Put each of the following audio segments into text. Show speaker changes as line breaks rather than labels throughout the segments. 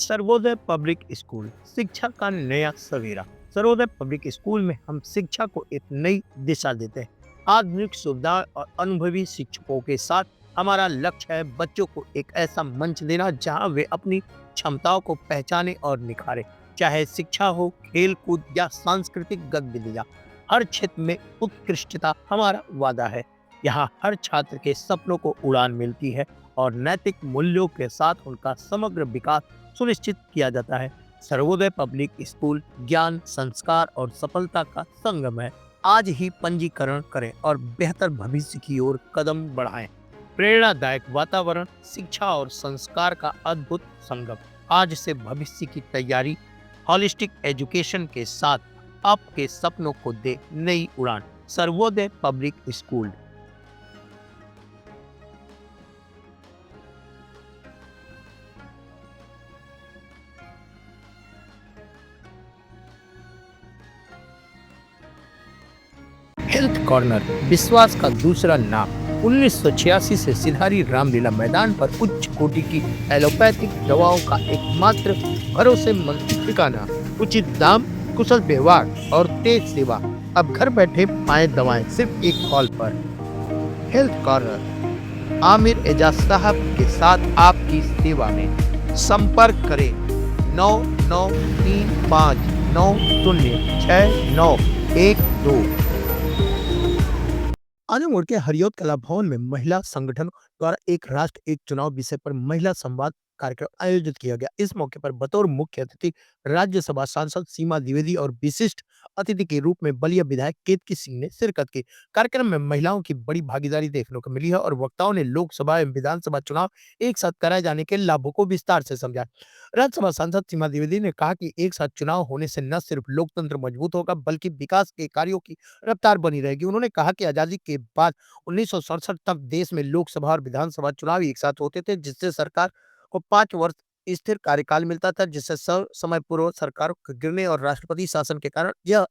Sarvodaya public school शिक्षा का नया सवेरा। सर्वोदय पब्लिक स्कूल में हम शिक्षा को एक नई दिशा देते हैं। आधुनिक सुविधा और अनुभवी शिक्षकों के साथ हमारा लक्ष्य है बच्चों को एक ऐसा मंच देना जहां वे अपनी क्षमताओं को पहचाने और निखारे। चाहे शिक्षा हो, खेल कूद या सांस्कृतिक गतिविधियां, हर क्षेत्र में उत्कृष्टता हमारा वादा है। यहाँ हर छात्र के सपनों को उड़ान मिलती है और नैतिक मूल्यों के साथ उनका समग्र विकास सुनिश्चित किया जाता है। सर्वोदय पब्लिक स्कूल ज्ञान, संस्कार और सफलता का संगम है। आज ही पंजीकरण करें और बेहतर भविष्य की ओर कदम बढ़ाएं। प्रेरणादायक वातावरण, शिक्षा और संस्कार का अद्भुत संगम। आज से भविष्य की तैयारी, होलिस्टिक एजुकेशन के साथ आपके सपनों को दे नई उड़ान। Sarvodaya public school. Health corner विश्वास का दूसरा नाम। 1986 से सिधारी रामलीला मैदान पर उच्च कोटि की एलोपैथिक दवाओं का एकमात्र भरोसेमंद ठिकाना। उचित दाम, कुशल व्यवहार और तेज सेवा। अब घर बैठे पाएं दवाएं सिर्फ एक कॉल पर। हेल्थ कॉर्नर आमिर एजाज साहब के साथ आपकी सेवा में। संपर्क करें 9935906912। आने मोड़ के हरियोत कला भवन में महिला संगठन द्वारा एक राष्ट्र एक चुनाव विषय पर महिला संवाद कार्यक्रम आयोजित किया गया। इस मौके पर बतौर मुख्य अतिथि राज्यसभा सांसद सीमा द्विवेदी और विशिष्ट अतिथि के रूप में बलिया विधायक केतकी सिंह ने शिरकत की। कार्यक्रम में महिलाओं की बड़ी भागीदारी देखने को मिली है और वक्ताओं ने लोकसभा एवं विधानसभा चुनाव एक साथ कराए जाने के लाभों को विस्तार से समझा। राज्यसभा सांसद सीमा द्विवेदी ने कहा कि एक साथ चुनाव होने से न सिर्फ लोकतंत्र मजबूत होगा बल्कि विकास के कार्यों की रफ्तार बनी रहेगी। उन्होंने कहा कि आजादी के बाद 1967 तक देश में लोकसभा और विधानसभा चुनाव एक साथ होते थे, जिससे सरकार को 5 वर्ष स्थिर कार्यकाल मिलता था, जिससे समय पूर्व सरकारों के गिरने और राष्ट्रपति शासन के कारण यह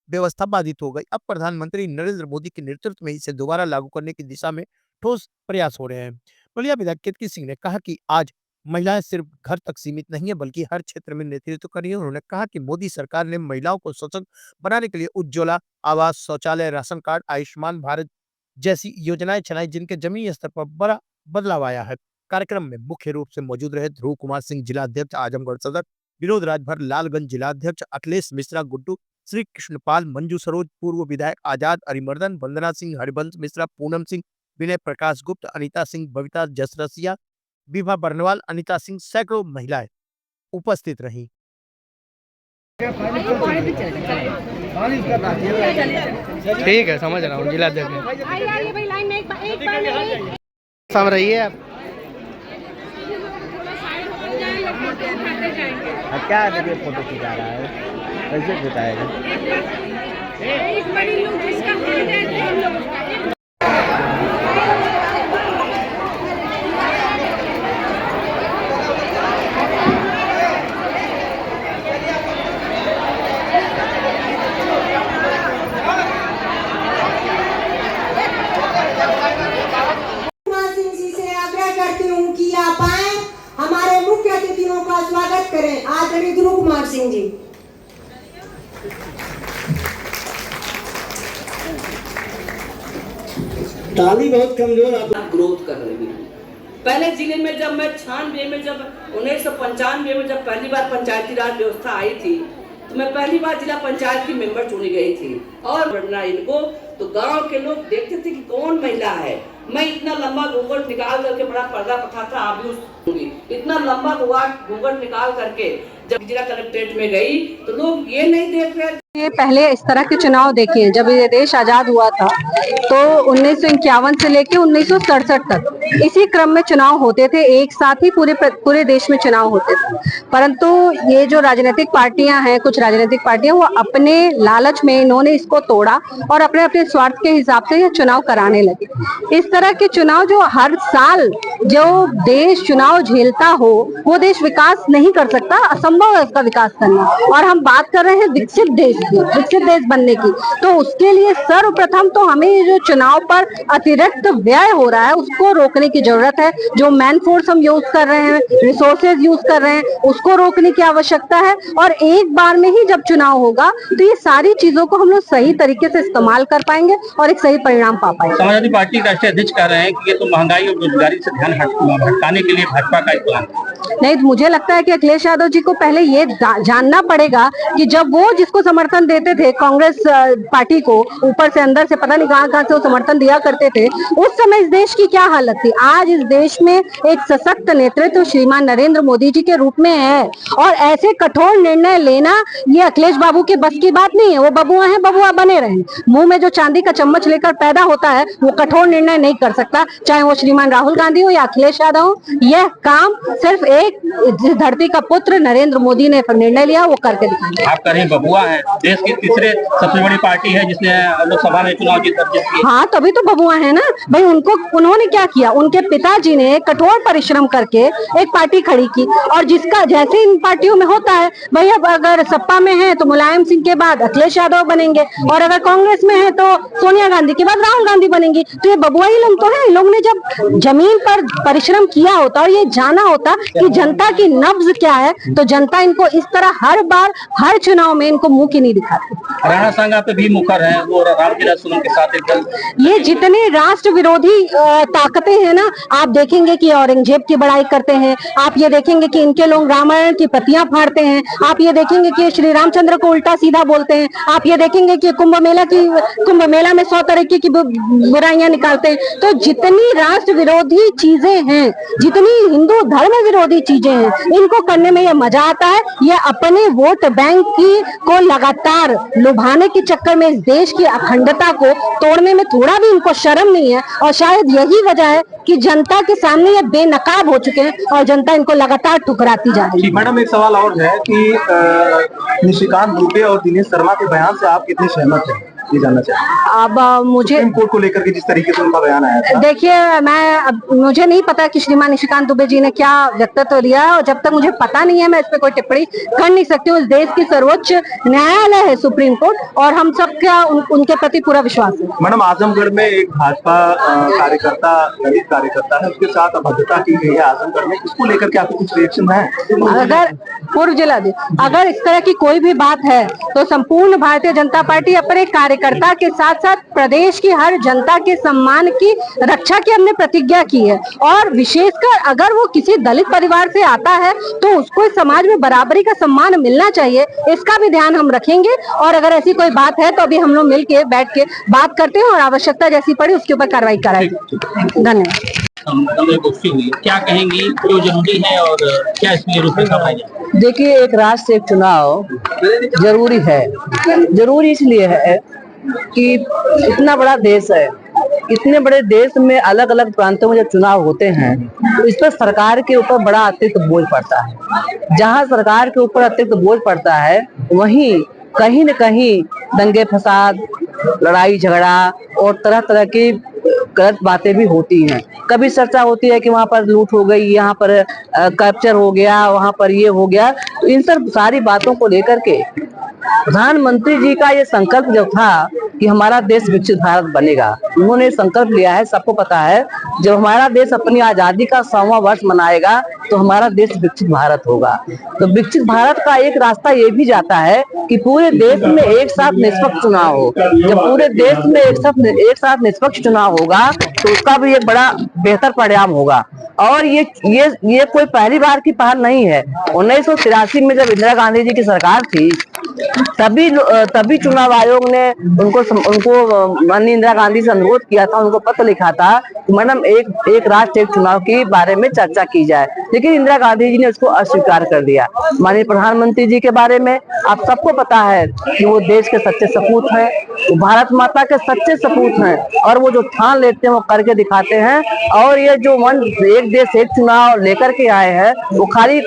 व्यवस्था बाधित हो गई। अब प्रधानमंत्री नरेंद्र मोदी के नेतृत्व में इसे दोबारा लागू करने की दिशा में ठोस प्रयास हो रहे हैं। बलिया विधायक केतकी सिंह ने कहा कि आज महिलाएं सिर्फ घर तक सीमित नहीं है बल्कि हर क्षेत्र में नेतृत्व कर रही है। उन्होंने कहा कि मोदी सरकार ने महिलाओं को सशक्त बनाने के लिए उज्ज्वला, आवास, शौचालय, राशन कार्ड, आयुष्मान भारत जैसी योजनाएं चलाई, जिनके जमीनी स्तर पर बड़ा बदलाव आया है। कार्यक्रम में मुख्य रूप से मौजूद रहे ध्रुव कुमार सिंह जिला अध्यक्ष आजमगढ़ सदर, विनोद राजभर लालगंज जिला अध्यक्ष, अखिलेश मिश्रा गुड्डू, श्री कृष्णपाल, मंजू सरोज, पूर्व विधायक आजाद अरिमर्दन, वंदना सिंह, हरिवंश मिश्रा, पूनम सिंह, विनय प्रकाश गुप्त, अनिता सिंह, बबीता जसरसिया, विभा बर्नवाल, अनिता सिंह, सैकड़ों महिलाएं उपस्थित रहीं।
ठीक है, समझ रहा हूँ। जिला अध्यक्ष समझ रही है आप
क्या देखिए फोटो खिंचा रहा है, कैसे खिंचाएगा?
हमारे मुख्य अतिथियों का स्वागत करें। आदरणीय ध्रुव कुमार सिंह जी।
ताली बहुत कमजोर
आप ग्रोथ कर रही है। पहले जिले में जब मैं 96 में, जब 1995 में जब पहली बार पंचायती राज व्यवस्था आई थी, तो मैं पहली बार जिला पंचायत की मेंबर चुनी गई थी। और बढ़ना इनको तो गांव के लोग देखते थे कि कौन महिला है। मैं इतना लंबा घूंघट निकाल करके, बड़ा पर्दा पता था, आप भी उसकी इतना लंबा घूंघट निकाल करके जब जिला कलेक्ट्रेट में गई तो लोग ये नहीं देख रहे।
ये पहले इस तरह के चुनाव देखिए, जब ये देश आजाद हुआ था तो 1951 से लेकर 1967 तक इसी क्रम में चुनाव होते थे। एक साथ ही पूरे देश में चुनाव होते थे। परंतु ये जो राजनीतिक पार्टियां हैं, कुछ राजनीतिक पार्टियां, वो अपने लालच में इन्होंने इसको तोड़ा और अपने अपने स्वार्थ के हिसाब से ये चुनाव कराने लगे। इस तरह के चुनाव जो हर साल जो देश चुनाव झेलता हो, वो देश विकास नहीं कर सकता, असंभव असंभव है उसका विकास करना। और हम बात कर रहे हैं विकसित देश की, विकसित देश बनने की, तो उसके लिए सर्वप्रथम तो हमें ये जो चुनाव पर अतिरिक्त व्यय हो रहा है उसको रोकने की जरूरत है। जो मैन फोर्स हम यूज कर रहे हैं, रिसोर्सेज यूज कर रहे हैं, उसको रोकने की आवश्यकता है। और एक बार में ही जब चुनाव होगा तो ये सारी चीजों को हम लोग सही तरीके से इस्तेमाल कर पाएंगे और एक सही परिणाम पा पाएंगे।
समाजवादी पार्टी के राष्ट्रीय अध्यक्ष कह रहे हैं कि ये तो महंगाई और बेरोजगारी से ध्यान हटाने के लिए भाजपा का एक प्लान है।
नहीं, मुझे लगता है कि अखिलेश यादव जी को पहले ये जानना पड़ेगा कि जब वो जिसको समर्थन देते थे कांग्रेस पार्टी को, ऊपर से अंदर से पता नहीं कहां से वो समर्थन दिया करते थे, उस समय इस देश की क्या हालत थी। आज इस देश में एक सशक्त नेतृत्व श्रीमान नरेंद्र मोदी जी के रूप में है और ऐसे कठोर निर्णय लेना ये अखिलेश बाबू के बस की बात नहीं है। वो बबुआ है, बबुआ बने रहे। मुंह में जो चांदी का चम्मच लेकर पैदा होता है वो कठोर निर्णय नहीं कर सकता, चाहे वो श्रीमान राहुल गांधी हो या अखिलेश यादव हो। यह काम सिर्फ एक जिस धरती का पुत्र नरेंद्र मोदी ने निर्णय लिया वो करके दिखाएंगे।
आप कह रहे हैं बबुआ है, देश की तीसरे सबसे बड़ी पार्टी है जिसने लोकसभा में चुनाव जीत किया।
हाँ, तभी तो बबुआ है ना भाई। उन्होंने क्या किया, उनके पिताजी ने कठोर परिश्रम करके एक पार्टी खड़ी की और जिसका जैसे इन पार्टियों में होता है भाई, अब अगर सपा में है तो मुलायम सिंह के बाद अखिलेश यादव बनेंगे और अगर कांग्रेस में है तो सोनिया गांधी के बाद राहुल गांधी बनेंगी। तो ये बबुआ ही लोग तो है। इन लोगों ने जब जमीन पर परिश्रम किया होता और ये जाना होता कि जनता की नब्ज क्या है, तो जनता इनको इस तरह हर बार हर चुनाव में इनको मुंह की नहीं दिखाती।
राणा सांगा पे भी मुखर है, वो रामविलास सुमन के साथ एकदम।
ये जितने राष्ट्र विरोधी ताकतें हैं ना, आप देखेंगे कि औरंगजेब की बड़ाई करते हैं, आप ये देखेंगे कि इनके लोग रामायण की प्रतियां फाड़ते हैं, आप ये देखेंगे कि श्री रामचंद्र को उल्टा सीधा बोलते हैं, आप ये देखेंगे कि कुंभ मेला में 100 तरीके की बुराइयां निकालते हैं। तो जितनी राष्ट्र विरोधी चीजें हैं, जितनी हिंदू धर्म विरोधी चीजें हैं, इनको करने में ये मजा आता है। ये अपने वोट बैंक को लगातार लुभाने के चक्कर में इस देश की अखंडता को तोड़ने में थोड़ा भी इनको शर्म नहीं है और शायद यही वजह है कि जनता के सामने ये बेनकाब हो चुके हैं और जनता इनको लगातार ठुकराती जा रही है।
मैडम, एक सवाल और है कि निशिकांत दुबे और दिनेश शर्मा के बयान से आप कितने सहमत हैं, ये जानना चाहिए।
अब मुझे
कोर्ट को लेकर के जिस तरीके से उनका बयान आया था,
देखिए मुझे नहीं पता कि श्रीमान निशिकांत दुबे जी ने क्या व्यक्तित्व दिया है और जब तक मुझे पता नहीं है मैं इस पे कोई टिप्पणी कर नहीं सकती हूँ। इस देश की सर्वोच्च न्यायालय है सुप्रीम कोर्ट और हम सब का उनके प्रति पूरा विश्वास है।
मैडम, आजमगढ़ में एक भाजपा कार्यकर्ता, दलित कार्यकर्ता है, उसके साथ अभद्रता की गई है आजमगढ़ में, इसको लेकर के आपको कुछ रिएक्शन है?
अगर पूर्व जिलाधीश अगर इस तरह की कोई भी बात है तो संपूर्ण भारतीय जनता पार्टी अपने कार्यकर्ता के साथ साथ प्रदेश की हर जनता के सम्मान की रक्षा की हमने प्रतिज्ञा की है और विशेषकर अगर वो किसी दलित परिवार से आता है तो उसको इस समाज में बराबरी का सम्मान मिलना चाहिए, इसका भी ध्यान हम रखेंगे। और अगर ऐसी कोई बात है तो अभी हम लोग मिल के बैठ के बात करते हैं और आवश्यकता जैसी पड़ी उसके ऊपर कार्रवाई कराएंगे। धन्यवाद।
क्या कहेंगी, क्यों जरूरी है और क्या इसमें रूपरेखा पाई जाए?
देखिए, एक राष्ट्र एक चुनाव जरूरी है। जरूरी इसलिए है कि इतना बड़ा देश है, इतने बड़े देश में अलग अलग प्रांतों में जब चुनाव होते हैं तो इस पर सरकार के ऊपर बड़ा अतिरिक्त बोझ पड़ता है। जहां सरकार के ऊपर अतिरिक्त बोझ पड़ता है वहीं कहीं न कहीं दंगे फसाद, लड़ाई झगड़ा और तरह तरह की गलत बातें भी होती हैं। कभी चर्चा होती है कि वहां पर लूट हो गई, यहाँ पर कैप्चर हो गया, वहां पर ये हो गया। तो इन सब सारी बातों को लेकर के प्रधानमंत्री जी का ये संकल्प जो था कि हमारा देश विकसित भारत बनेगा, उन्होंने संकल्प लिया है। सबको पता है जब हमारा देश अपनी आजादी का 100वां वर्ष मनाएगा तो हमारा देश विकसित भारत होगा। तो विकसित भारत का एक रास्ता ये भी जाता है कि पूरे देश में एक साथ निष्पक्ष चुनाव हो। जब पूरे देश में एक साथ निष्पक्ष चुनाव होगा तो उसका भी एक बड़ा बेहतर परिणाम होगा। और ये कोई पहली बार की पहल नहीं है। 1983 में जब इंदिरा गांधी जी की सरकार थी तभी चुनाव आयोग ने उनको माननीय इंदिरा गांधी से अनुरोध किया था, उनको पत्र लिखा था कि मैडम एक राष्ट्र एक चुनाव के बारे में चर्चा की जाए, लेकिन इंदिरा गांधी जी ने उसको अस्वीकार कर दिया। माननीय प्रधानमंत्री जी के बारे में आप सबको पता है कि वो देश के सच्चे सपूत हैं, वो भारत माता के सच्चे सपूत हैं और वो जो ठान लेते हैं वो करके दिखाते हैं। और ये जो एक देश एक चुनाव लेकर के आए हैं वो खाली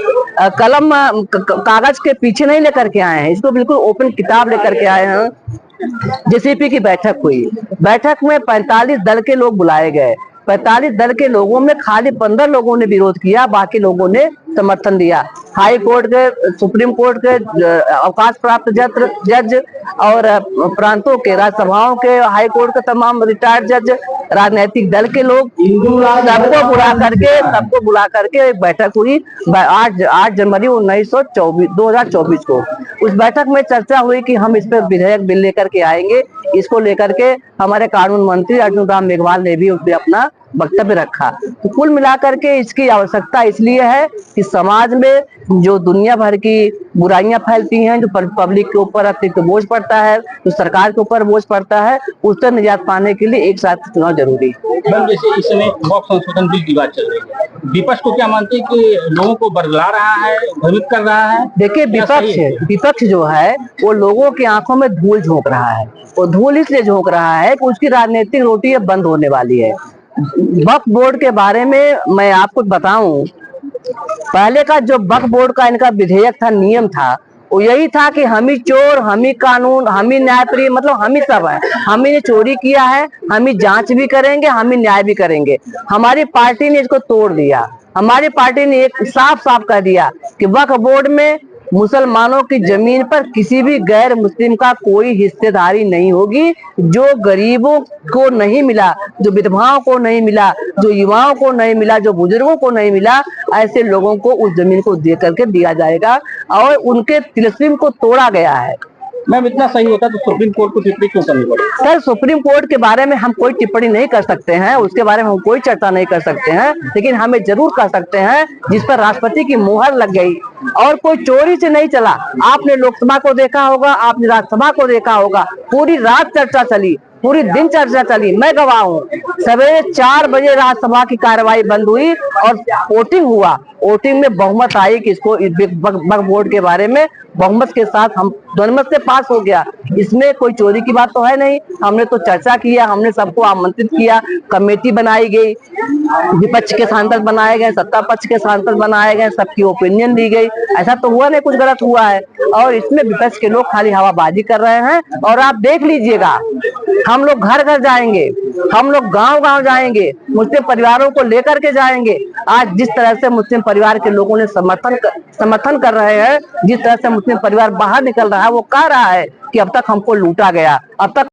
कलम कागज के पीछे नहीं लेकर के आए हैं, इसको बिल्कुल ओपन किताब लेकर के आए हैं। जेसीपी की बैठक हुई, बैठक में 45 दल के लोग बुलाए गए। 45 दल के लोगों में खाली 15 लोगों ने विरोध किया, बाकी लोगों ने समर्थन दिया। हाई कोर्ट के, सुप्रीम कोर्ट के अवकाश प्राप्त जज और प्रांतों के, राज्यसभाओं के, हाई कोर्ट के तमाम रिटायर्ड जज, राजनीतिक दल के लोग, सबको बुला करके एक बैठक हुई 8 जनवरी 2024 को। उस बैठक में चर्चा हुई कि हम इस पर विधेयक बिल लेकर के आएंगे। इसको लेकर के हमारे कानून मंत्री अर्जुन राम मेघवाल ने भी उस पर अपना वक्तव्य रखा। तो कुल मिलाकर के इसकी आवश्यकता इसलिए है कि समाज में जो दुनिया भर की बुराइयां फैलती हैं, जो पब्लिक के ऊपर अतिरिक्त बोझ पड़ता है, जो सरकार के ऊपर बोझ पड़ता है, उससे निजात पाने के लिए एक साथ चुनाव जरूरी है।
मैम, जैसे इस समय वक्फ संशोधन बिल की बात चल रही है, विपक्ष को क्या मानते हैं कि लोगों को बरगला रहा है, भ्रमित कर रहा है?
देखिए, विपक्ष जो है वो लोगों की आंखों में धूल झोंक रहा है। वो धूल इसलिए झोंक रहा है कि उसकी राजनीतिक रोटी अब बंद होने वाली है। वक्फ बोर्ड के बारे में मैं आपको बताऊं, पहले का जो वक्फ बोर्ड का इनका विधेयक था, नियम था, वो यही था कि हम ही चोर, हम ही कानून, हम ही न्यायप्रिय, मतलब हम ही सब है। हम ही ने चोरी किया है, हम ही जांच भी करेंगे, हम ही न्याय भी करेंगे। हमारी पार्टी ने इसको तोड़ दिया। हमारी पार्टी ने एक साफ साफ कह दिया कि वक्फ बोर्ड में मुसलमानों की जमीन पर किसी भी गैर मुस्लिम का कोई हिस्सेदारी नहीं होगी। जो गरीबों को नहीं मिला, जो विधवाओं को नहीं मिला, जो युवाओं को नहीं मिला, जो बुजुर्गों को नहीं मिला, ऐसे लोगों को उस जमीन को दे करके दिया जाएगा। और उनके तिलस्म को तोड़ा गया है।
मैम, इतना सही होता तो सुप्रीम कोर्ट को टिप्पणी क्यों करनी पड़ी?
सर, सुप्रीम कोर्ट के बारे में हम कोई टिप्पणी नहीं कर सकते हैं, उसके बारे में हम कोई चर्चा नहीं कर सकते हैं, लेकिन हमें जरूर कर सकते हैं जिस पर राष्ट्रपति की मुहर लग गई और कोई चोरी से नहीं चला। आपने लोकसभा को देखा होगा, आपने राज्यसभा को देखा होगा, पूरी रात चर्चा चली, पूरी दिन चर्चा चली। मैं गवाह हूँ। सवेरे 4 बजे राज्यसभा की कार्रवाई बंद हुई और वोटिंग हुआ। वोटिंग में बहुमत आई कि इसको वक्फ बोर्ड के बारे में बहुमत के साथ हम ध्वनिमत से पास हो गया। इसमें कोई चोरी की बात तो है नहीं। हमने तो चर्चा किया, हमने सबको आमंत्रित किया, कमेटी बनाई गई, विपक्ष के सांसद बनाए गए, सत्ता पक्ष के सांसद बनाए गए, सबकी ओपिनियन ली गई। ऐसा तो हुआ नहीं कुछ गलत हुआ है। और इसमें विपक्ष के लोग खाली हवाबाजी कर रहे हैं। और आप देख लीजिएगा, हम लोग घर घर जाएंगे, हम लोग गांव गांव जाएंगे, मुस्लिम परिवारों को लेकर के जाएंगे। आज जिस तरह से मुस्लिम परिवार के लोगों ने समर्थन कर रहे हैं, जिस तरह से मुस्लिम परिवार बाहर निकल रहा है, वो कह रहा है कि अब तक हमको लूटा गया, अब तक